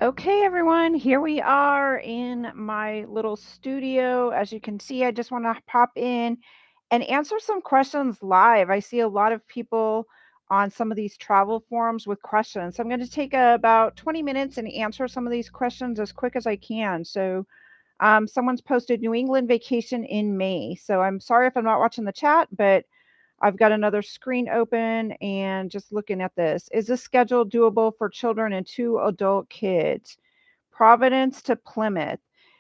Okay, everyone, here we are in my little studio. As you can see, I just want to pop in and answer some questions live. I see a lot of people on some of these travel forums with questions. So I'm going to take about 20 minutes and answer some of these questions as quick as I can. Someone's posted New England vacation in May. So I'm sorry if I'm not watching the chat, but I've got another screen open and just looking at this. Is this schedule doable for children and two adult kids? Providence to Plymouth.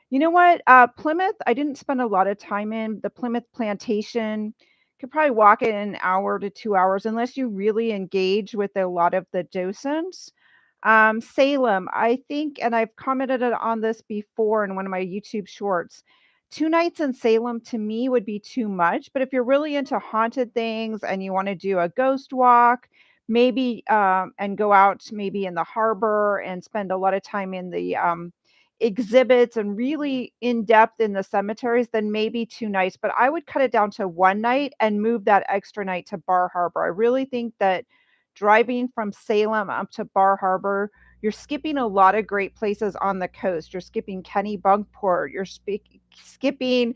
You know what? Plymouth, I didn't spend a lot of time in. The Plymouth plantation, could probably walk it in an hour to 2 hours unless you really engage with a lot of the docents. Salem, I think, and I've commented on this before in one of my YouTube shorts. 2 nights in Salem to me would be too much, but if you're really into haunted things and you want to do a ghost walk, maybe and go out maybe in the harbor and spend a lot of time in the exhibits and really in depth in the cemeteries, then maybe 2 nights. But I would cut it down to one night and move that extra night to Bar Harbor. I really think that driving from Salem up to Bar Harbor, you're skipping a lot of great places on the coast. You're skipping Kennebunkport. Skipping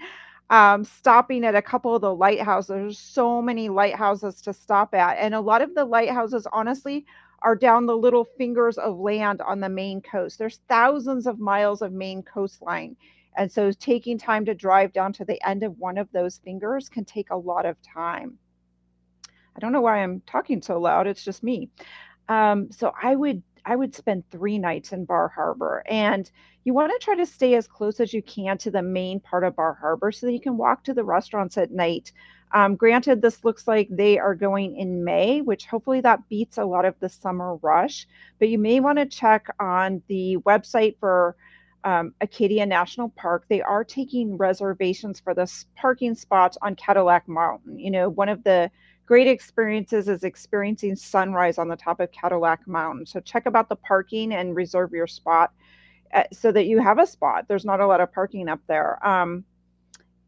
stopping at a couple of the lighthouses. There's so many lighthouses to stop at. And a lot of the lighthouses, honestly, are down the little fingers of land on the Maine coast. There's thousands of miles of Maine coastline. And so taking time to drive down to the end of one of those fingers can take a lot of time. I don't know why I'm talking so loud. It's just me. So I would spend 3 nights in Bar Harbor, and you want to try to stay as close as you can to the main part of Bar Harbor so that you can walk to the restaurants at night. Granted, this looks like they are going in May, which hopefully that beats a lot of the summer rush. But you may want to check on the website for Acadia National Park. They are taking reservations for the parking spots on Cadillac Mountain. You know, one of the great experiences is experiencing sunrise on the top of Cadillac Mountain. So check about the parking and reserve your spot so that you have a spot. There's not a lot of parking up there.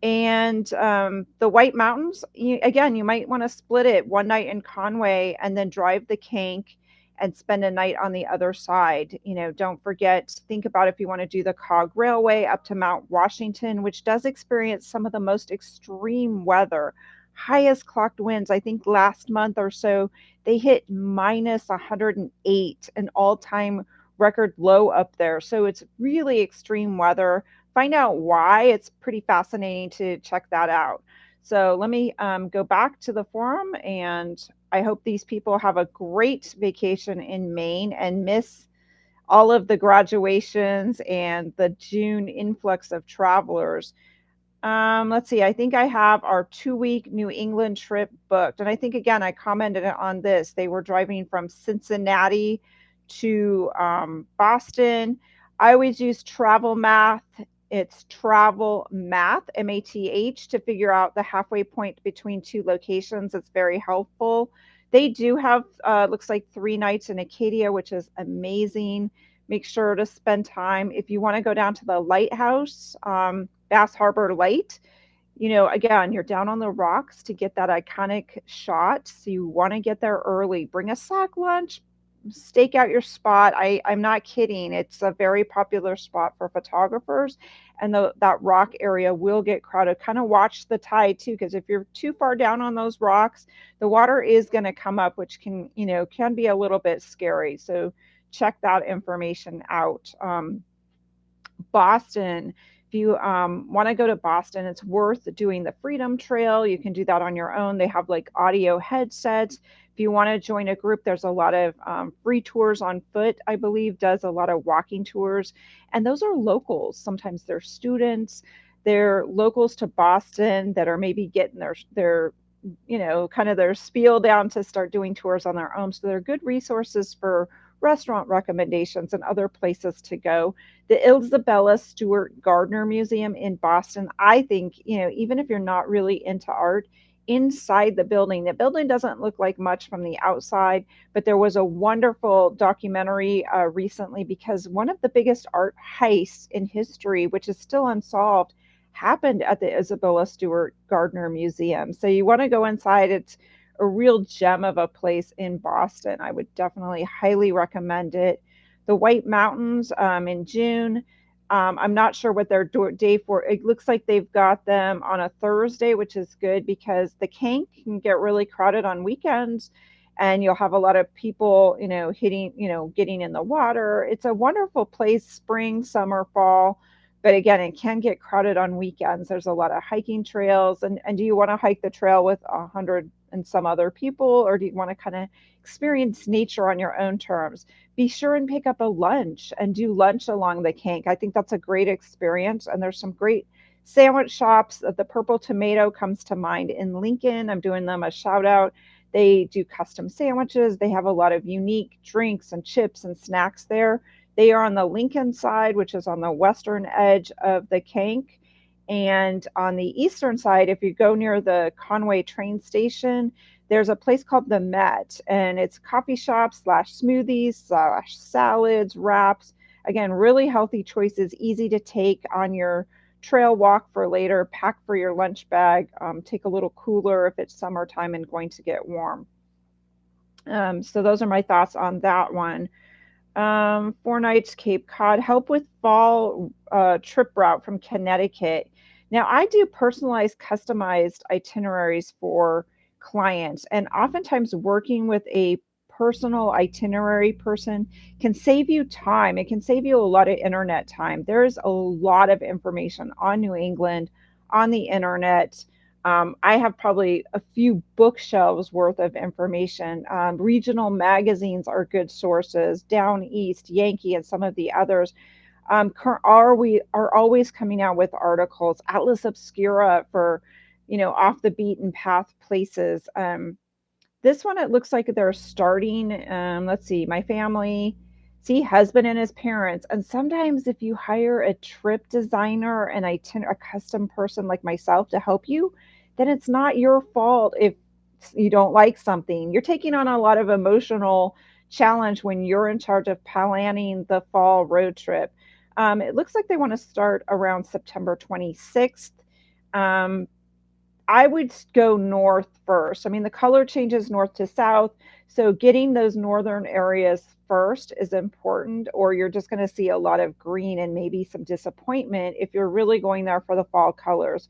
And the White Mountains, again, you might want to split it one night in Conway and then drive the Kank and spend a night on the other side. You know, don't forget, think about if you want to do the Cog Railway up to Mount Washington, which does experience some of the most extreme weather, highest clocked winds. I think last month or so, they hit minus 108, an all time record low up there. So it's really extreme weather. Find out why. It's pretty fascinating to check that out. So let me go back to the forum, and I hope these people have a great vacation in Maine and miss all of the graduations and the June influx of travelers. Let's see. I think I have our 2 week New England trip booked. And I think, again, I commented on this. They were driving from Cincinnati to Boston. I always use travel math. It's travel math, MATH, to figure out the halfway point between two locations. It's very helpful. They do have, looks like 3 nights in Acadia, which is amazing. Make sure to spend time. If you want to go down to the lighthouse, Bass Harbor Light, you know, again, you're down on the rocks to get that iconic shot. So you want to get there early. Bring a sack lunch, stake out your spot. I'm not kidding. It's a very popular spot for photographers, and that rock area will get crowded. Kind of watch the tide too, because if you're too far down on those rocks, the water is going to come up, which can, you know, can be a little bit scary. So check that information out. Boston. If you want to go to Boston, it's worth doing the Freedom Trail. You can do that on your own. They have like audio headsets. If you want to join a group, there's a lot of free tours on foot, I believe, does a lot of walking tours. And those are locals. Sometimes they're students. They're locals to Boston that are maybe getting their you know, kind of their spiel down to start doing tours on their own. So they're good resources for restaurant recommendations and other places to go. The Isabella Stewart Gardner Museum in Boston, I think, you know, even if you're not really into art, inside the building doesn't look like much from the outside, but there was a wonderful documentary recently because one of the biggest art heists in history, which is still unsolved, happened at the Isabella Stewart Gardner Museum. So you want to go inside. It's a real gem of a place in Boston. I would definitely highly recommend it. the White Mountains in June. I'm not sure what their day for. It looks like they've got them on a Thursday, which is good because the Kank can get really crowded on weekends, and you'll have a lot of people, hitting, getting in the water. It's a wonderful place, spring, summer, fall. But again, it can get crowded on weekends. There's a lot of hiking trails. And do you want to hike the trail with 100 and some other people, or do you want to kind of experience nature on your own terms? Be sure and pick up a lunch and do lunch along the Kank. I think that's a great experience. And there's some great sandwich shops. The Purple Tomato comes to mind in Lincoln. I'm doing them a shout out. They do custom sandwiches. They have a lot of unique drinks and chips and snacks there. They are on the Lincoln side, which is on the western edge of the Kank. And on the eastern side, if you go near the Conway train station, there's a place called the Met, and it's coffee shop slash smoothies slash salads, wraps. Again, really healthy choices, easy to take on your trail walk for later, pack for your lunch bag, take a little cooler if it's summertime and going to get warm. So those are my thoughts on that one. 4 nights Cape Cod, help with fall trip route from Connecticut. Now, I do personalized, customized itineraries for clients, and oftentimes working with a personal itinerary person can save you time. It can save you a lot of internet time. There's a lot of information on New England on the internet. I have probably a few bookshelves worth of information. Regional magazines are good sources. Down East, Yankee, and some of the others are always coming out with articles. Atlas Obscura for, off the beaten path places. This one, it looks like they're starting. Let's see, my family, see, husband and his parents. And sometimes if you hire a trip designer and a custom person like myself to help you, then it's not your fault if you don't like something. You're taking on a lot of emotional challenge when you're in charge of planning the fall road trip. It looks like they want to start around September 26th. I would go north first. I mean, the color changes north to south. So getting those northern areas first is important, or you're just going to see a lot of green and maybe some disappointment if you're really going there for the fall colors.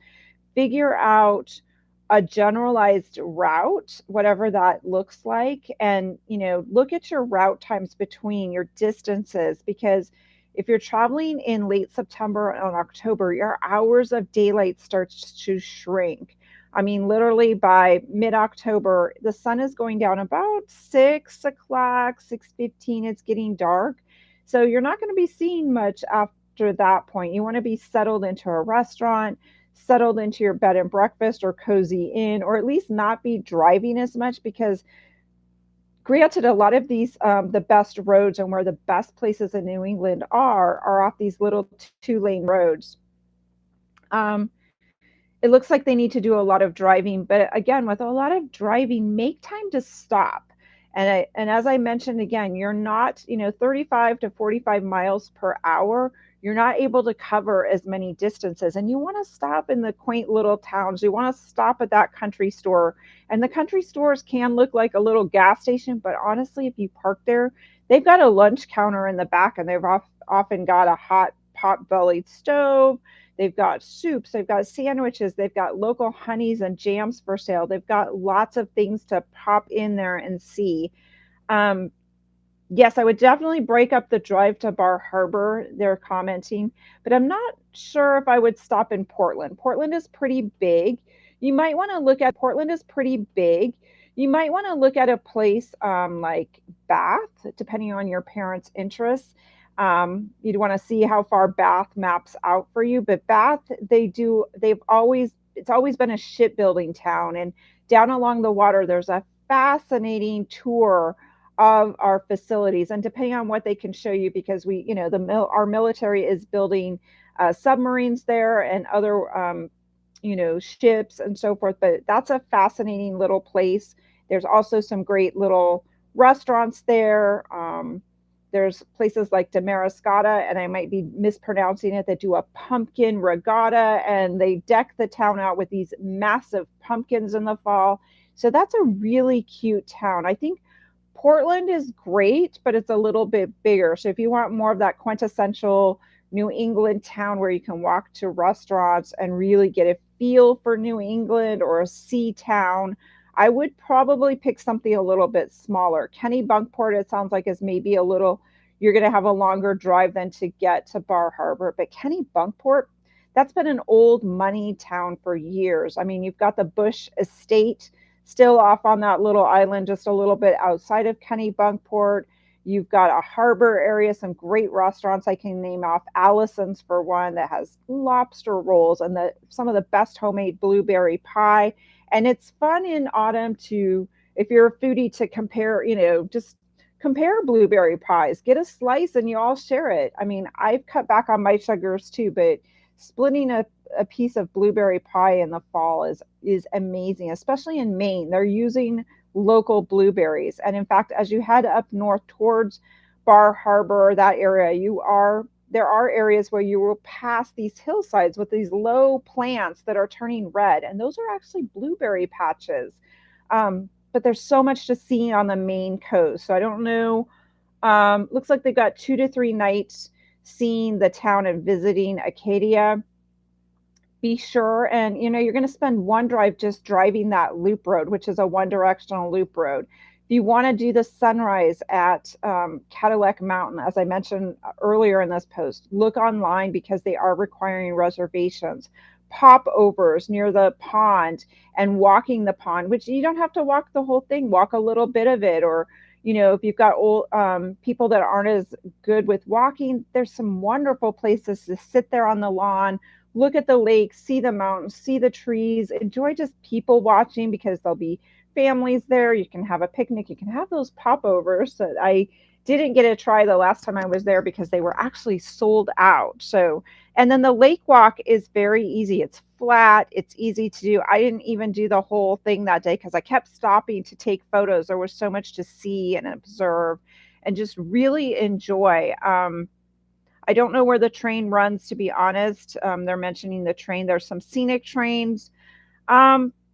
Figure out a generalized route, whatever that looks like, and look at your route times between your distances, because if you're traveling in late September and October, your hours of daylight starts to shrink. I mean, literally by mid-October, the sun is going down about 6 o'clock, 6:15. It's getting dark. So you're not going to be seeing much after that point. You want to be settled into a restaurant, settled into your bed and breakfast or cozy inn, or at least not be driving as much, because granted, a lot of these, the best roads and where the best places in New England are off these little 2-lane roads. It looks like they need to do a lot of driving, but again, with a lot of driving, make time to stop. And as I mentioned again, you're not, 35 to 45 miles per hour. You're not able to cover as many distances, and you want to stop in the quaint little towns. You want to stop at that country store, and the country stores can look like a little gas station, but honestly, if you park there, they've got a lunch counter in the back, and they've often got a hot pot-bellied stove. They've got soups, they've got sandwiches, they've got local honeys and jams for sale. They've got lots of things to pop in there and see. Yes, I would definitely break up the drive to Bar Harbor, they're commenting, but I'm not sure if I would stop in Portland. Portland is pretty big. You might want to look at Portland is pretty big. You might want to look at a place like Bath, depending on your parents' interests. You'd want to see how far Bath maps out for you. But Bath, it's always been a shipbuilding town. And down along the water, there's a fascinating tour of our facilities. And depending on what they can show you, because our military is building submarines there and other, ships and so forth. But that's a fascinating little place. There's also some great little restaurants there. There's places like Damariscotta, and I might be mispronouncing it, that do a pumpkin regatta, and they deck the town out with these massive pumpkins in the fall. So that's a really cute town. I think Portland is great, but it's a little bit bigger. So if you want more of that quintessential New England town where you can walk to restaurants and really get a feel for New England or a sea town, I would probably pick something a little bit smaller. Kennebunkport, it sounds like, is maybe a little, you're going to have a longer drive than to get to Bar Harbor. But Kennebunkport, that's been an old money town for years. I mean, you've got the Bush Estate still off on that little island just a little bit outside of Kennebunkport. You've got a harbor area, some great restaurants I can name off. Allison's for one, that has lobster rolls and some of the best homemade blueberry pie. And it's fun in autumn to, if you're a foodie, to compare, just compare blueberry pies. Get a slice and you all share it. I mean, I've cut back on my sugars too, but splitting a piece of blueberry pie in the fall is amazing, especially in Maine. They're using local blueberries. And in fact, as you head up north towards Bar Harbor, that area, there are areas where you will pass these hillsides with these low plants that are turning red, and those are actually blueberry patches. But there's so much to see on the Maine coast. So I don't know. Looks like they've got 2 to 3 nights seeing the town and visiting Acadia. Be sure, and you're going to spend one drive just driving that loop road, which is a one directional loop road. If you want to do the sunrise at Cadillac Mountain, as I mentioned earlier in this post, look online because they are requiring reservations. Popovers near the pond and walking the pond, which you don't have to walk the whole thing, walk a little bit of it. Or if you've got old people that aren't as good with walking, there's some wonderful places to sit there on the lawn, look at the lake, see the mountains, see the trees, enjoy just people watching because there'll be families there. You can have a picnic. You can have those popovers that I didn't get to try the last time I was there because they were actually sold out. So, and then the lake walk is very easy. It's flat. It's easy to do. I didn't even do the whole thing that day because I kept stopping to take photos. There was so much to see and observe and just really enjoy. I don't know where the train runs, to be honest. They're mentioning the train. There's some scenic trains,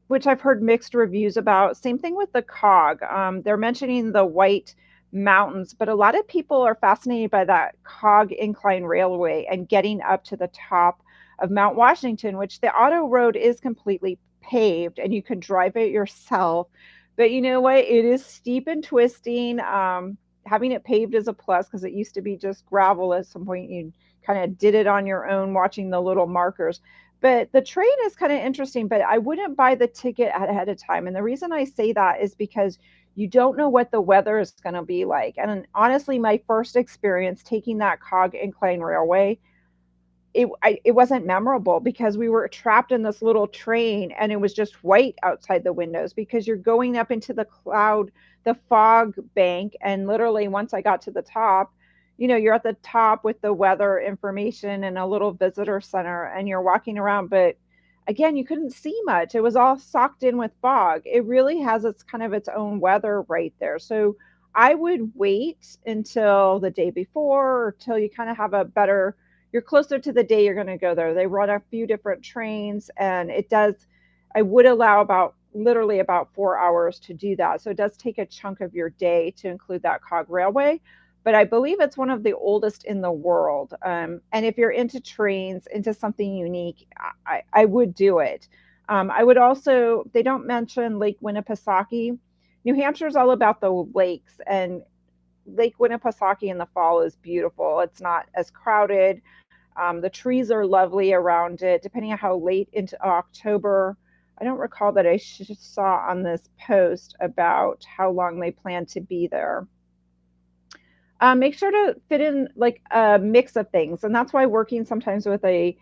which I've heard mixed reviews about. Same thing with the cog. They're mentioning the White Mountains, but a lot of people are fascinated by that cog incline railway and getting up to the top of Mount Washington, which the auto road is completely paved and you can drive it yourself. But you know what? It is steep and twisting. Having it paved is a plus because it used to be just gravel at some point. You kind of did it on your own watching the little markers. But the train is kind of interesting, but I wouldn't buy the ticket ahead of time. And the reason I say that is because you don't know what the weather is going to be like. And honestly, my first experience taking that cog incline railway, it wasn't memorable because we were trapped in this little train and it was just white outside the windows because you're going up into the fog bank. And literally once I got to the top, you're at the top with the weather information and a little visitor center and you're walking around. But again, you couldn't see much. It was all socked in with fog. It really has its own weather right there. So I would wait until the day before or till you kind of have you're closer to the day you're going to go there. They run a few different trains and I would allow literally about 4 hours to do that. So it does take a chunk of your day to include that cog railway, but I believe it's one of the oldest in the world. And if you're into trains, into something unique, I would do it. I would also, they don't mention Lake Winnipesaukee. New Hampshire is all about the lakes, and Lake Winnipesaukee in the fall is beautiful. It's not as crowded. The trees are lovely around it, depending on how late into October. I don't recall that I saw on this post about how long they plan to be there. Make sure to fit in like a mix of things. And that's why working sometimes with a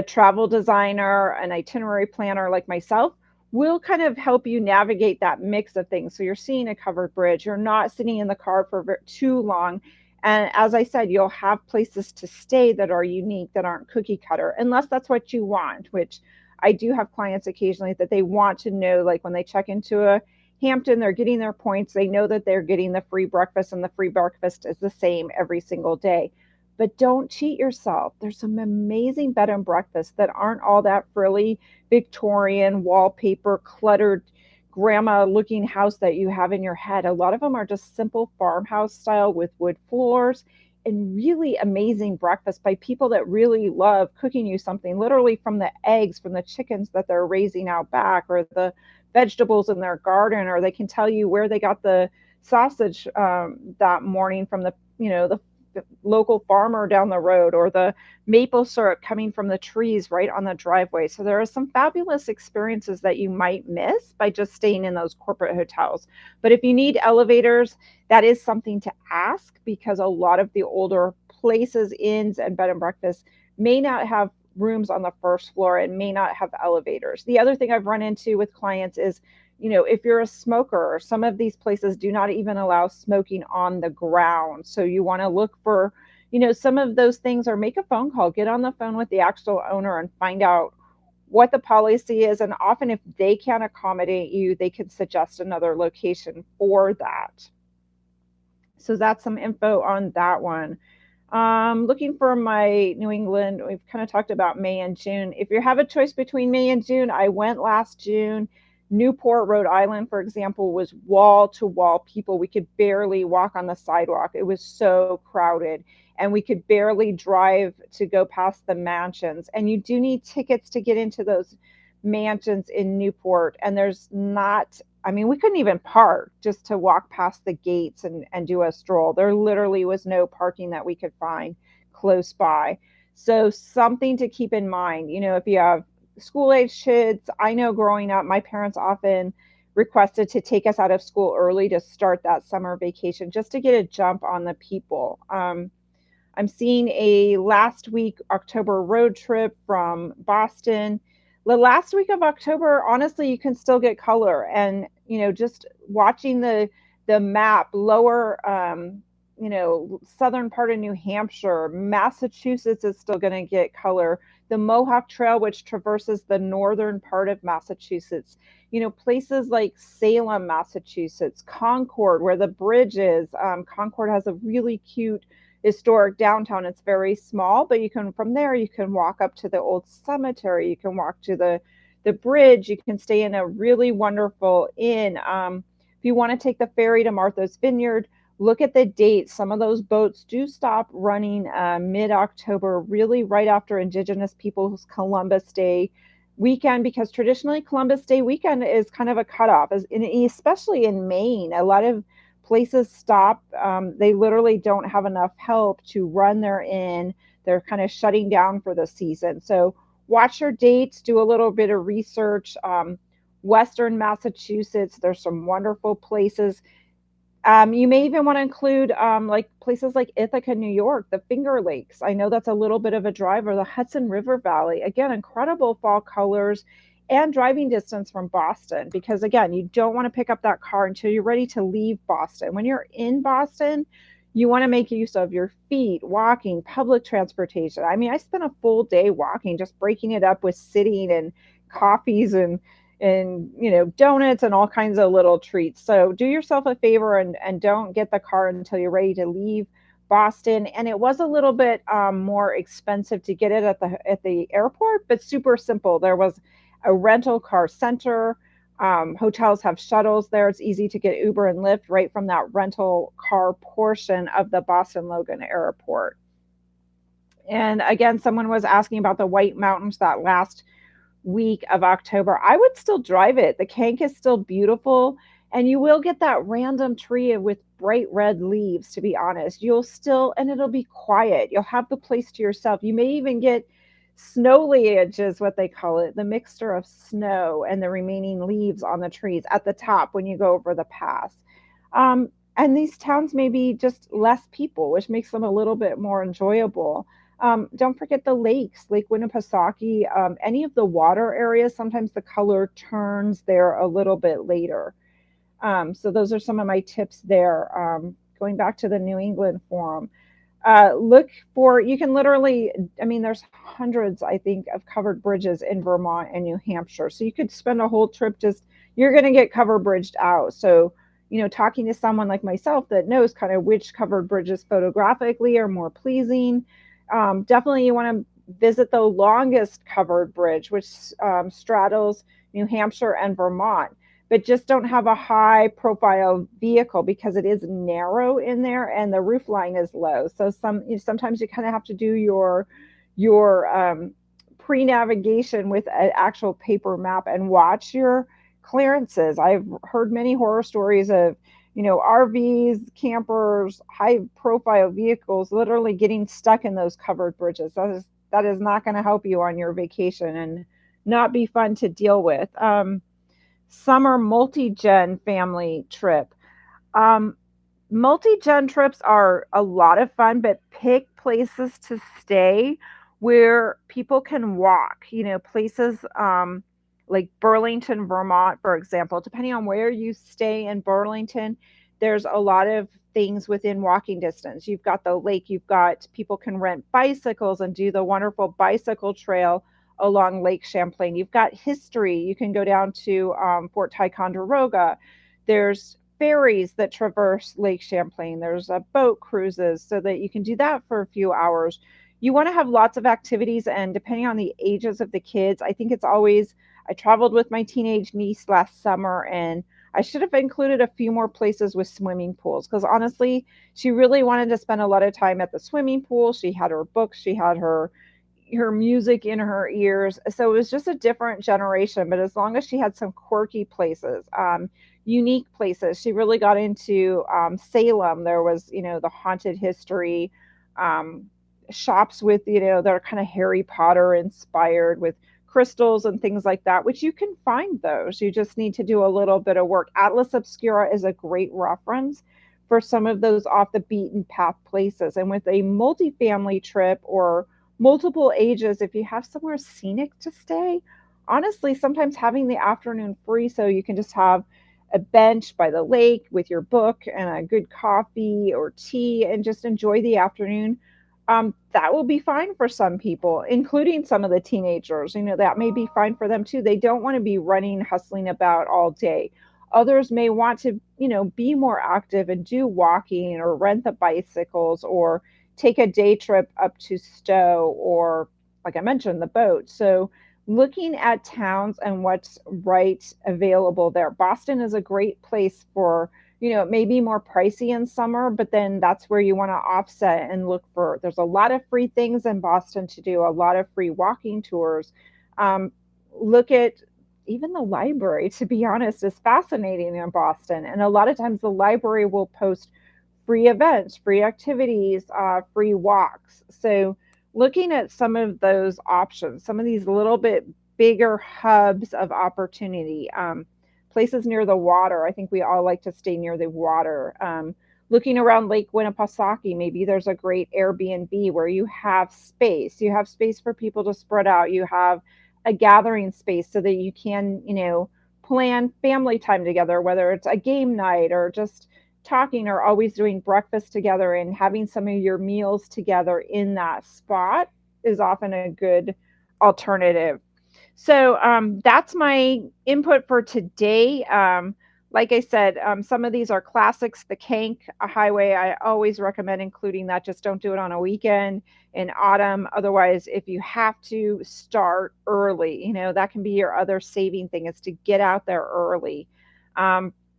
travel designer, an itinerary planner like myself, will kind of help you navigate that mix of things. So you're seeing a covered bridge. You're not sitting in the car for too long. And as I said, you'll have places to stay that are unique, that aren't cookie cutter, unless that's what you want, which I do have clients occasionally that they want to know, like when they check into a Hampton, they're getting their points. They know that they're getting the free breakfast, and the free breakfast is the same every single day. But don't cheat yourself. There's some amazing bed and breakfasts that aren't all that frilly, Victorian, wallpaper, cluttered grandma looking house that you have in your head. A lot of them are just simple farmhouse style with wood floors and really amazing breakfast by people that really love cooking you something, literally from the eggs from the chickens that they're raising out back, or the vegetables in their garden, or they can tell you where they got the sausage that morning from the local farmer down the road, or the maple syrup coming from the trees right on the driveway. So there are some fabulous experiences that you might miss by just staying in those corporate hotels. But if you need elevators, that is something to ask, because a lot of the older places, inns, and bed and breakfasts may not have rooms on the first floor and may not have elevators. The other thing I've run into with clients is, if you're a smoker, some of these places do not even allow smoking on the ground. So you want to look for, some of those things, or make a phone call, get on the phone with the actual owner and find out what the policy is. And often, if they can't accommodate you, they can suggest another location for that. So that's some info on that one. Looking for my New England, we've kind of talked about May and June. If you have a choice between May and June, I went last June. Newport, Rhode Island, for example, was wall to wall people. We could barely walk on the sidewalk. It was so crowded, and we could barely drive to go past the mansions. And you do need tickets to get into those mansions in Newport. And there's not, I mean, we couldn't even park just to walk past the gates and do a stroll. There literally was no parking that we could find close by. So something to keep in mind, if you have school age kids. I know growing up, my parents often requested to take us out of school early to start that summer vacation, just to get a jump on the people. I'm seeing a last week October road trip from Boston. The last week of October, honestly, you can still get color. And, just watching the map, lower, southern part of New Hampshire, Massachusetts is still going to get color. The Mohawk Trail, which traverses the northern part of Massachusetts, places like Salem, Massachusetts, Concord, where the bridge is. Concord has a really cute historic downtown. It's very small, but from there you can walk up to the old cemetery. You can walk to the bridge. You can stay in a really wonderful inn. If you want to take the ferry to Martha's Vineyard, look at the dates. Some of those boats do stop running mid-October, really right after Indigenous Peoples Columbus Day weekend, because traditionally Columbus Day weekend is kind of a cutoff, especially in Maine. A lot of places stop. They literally don't have enough help to run their inn. They're kind of shutting down for the season. So watch your dates, do a little bit of research. Western Massachusetts, there's some wonderful places. You may even want to include like places like Ithaca, New York, the Finger Lakes. I know that's a little bit of a drive, or the Hudson River Valley. Again, incredible fall colors and driving distance from Boston, because again, you don't want to pick up that car until you're ready to leave Boston. When you're in Boston, you want to make use of your feet, walking, public transportation. I mean, I spent a full day walking, just breaking it up with sitting and coffees and donuts and all kinds of little treats. So do yourself a favor and don't get the car until you're ready to leave Boston. And it was a little bit more expensive to get it at the airport, but super simple. There was a rental car center. Hotels have shuttles there. It's easy to get Uber and Lyft right from that rental car portion of the Boston Logan Airport. And again, someone was asking about the White Mountains that last week of October. I would still drive it. The Kank is still beautiful, and you will get that random tree with bright red leaves, to be honest. And it'll be quiet. You'll have the place to yourself. You may even get snow leaf, is what they call it, the mixture of snow and the remaining leaves on the trees at the top when you go over the pass. And these towns may be just less people, which makes them a little bit more enjoyable. Don't forget the lakes, Lake Winnipesaukee, any of the water areas. Sometimes the color turns there a little bit later. So those are some of my tips there. Going back to the New England Forum, you can literally, there's hundreds, I think, of covered bridges in Vermont and New Hampshire. So you could spend a whole trip you're going to get cover bridged out. So, talking to someone like myself that knows kind of which covered bridges photographically are more pleasing. Definitely you want to visit the longest covered bridge, which straddles New Hampshire and Vermont. but just don't have a high profile vehicle because it is narrow in there and the roof line is low. So sometimes you kind of have to do your pre-navigation with an actual paper map and watch your clearances. I've heard many horror stories of, RVs, campers, high profile vehicles literally getting stuck in those covered bridges. That is not going to help you on your vacation and not be fun to deal with. Summer multi-gen family trip. Um, Multi-gen trips are a lot of fun, but pick places to stay where people can walk, places like Burlington, Vermont, for example. Depending on where you stay in Burlington, there's a lot of things within walking distance. You've got the lake, you've got people can rent bicycles and do the wonderful bicycle trail along Lake Champlain. You've got history. You can go down to Fort Ticonderoga. There's ferries that traverse Lake Champlain. There's boat cruises so that you can do that for a few hours. You want to have lots of activities, and depending on the ages of the kids, I think it's always. I traveled with my teenage niece last summer, and I should have included a few more places with swimming pools because honestly, she really wanted to spend a lot of time at the swimming pool. She had her books, she had her music in her ears. So it was just a different generation. But as long as she had some quirky places, unique places, she really got into Salem. There was, the haunted history um, shops with, that are kind of Harry Potter inspired with crystals and things like that, which you can find those. You just need to do a little bit of work. Atlas Obscura is a great reference for some of those off the beaten path places. And with a multifamily trip or multiple ages, if you have somewhere scenic to stay, honestly, sometimes having the afternoon free so you can just have a bench by the lake with your book and a good coffee or tea and just enjoy the afternoon, that will be fine for some people, including some of the teenagers. That may be fine for them too. They don't want to be running, hustling about all day. Others may want to, be more active and do walking or rent the bicycles or take a day trip up to Stowe or, like I mentioned, the boat. So, looking at towns and what's right available there. Boston is a great place for, it may be more pricey in summer, but then that's where you want to offset and look for. There's a lot of free things in Boston to do, a lot of free walking tours. Look at even the library, to be honest, is fascinating in Boston. And a lot of times the library will post free events, free activities, free walks. So, looking at some of those options, some of these little bit bigger hubs of opportunity, places near the water. I think we all like to stay near the water. Looking around Lake Winnipesaukee, maybe there's a great Airbnb where you have space. You have space for people to spread out. You have a gathering space so that you can, plan family time together, whether it's a game night or just talking or always doing breakfast together and having some of your meals together in that spot is often a good alternative. So that's my input for today. Like I said, some of these are classics. The Kank Highway, I always recommend including that. Just don't do it on a weekend in autumn. Otherwise, if you have to start early, that can be your other saving thing is to get out there early.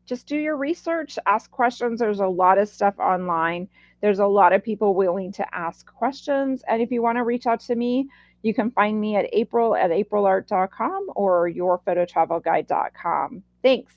Just do your research, ask questions. There's a lot of stuff online. There's a lot of people willing to ask questions. And if you want to reach out to me, you can find me at April at aprilart.com or yourphototravelguide.com. Thanks.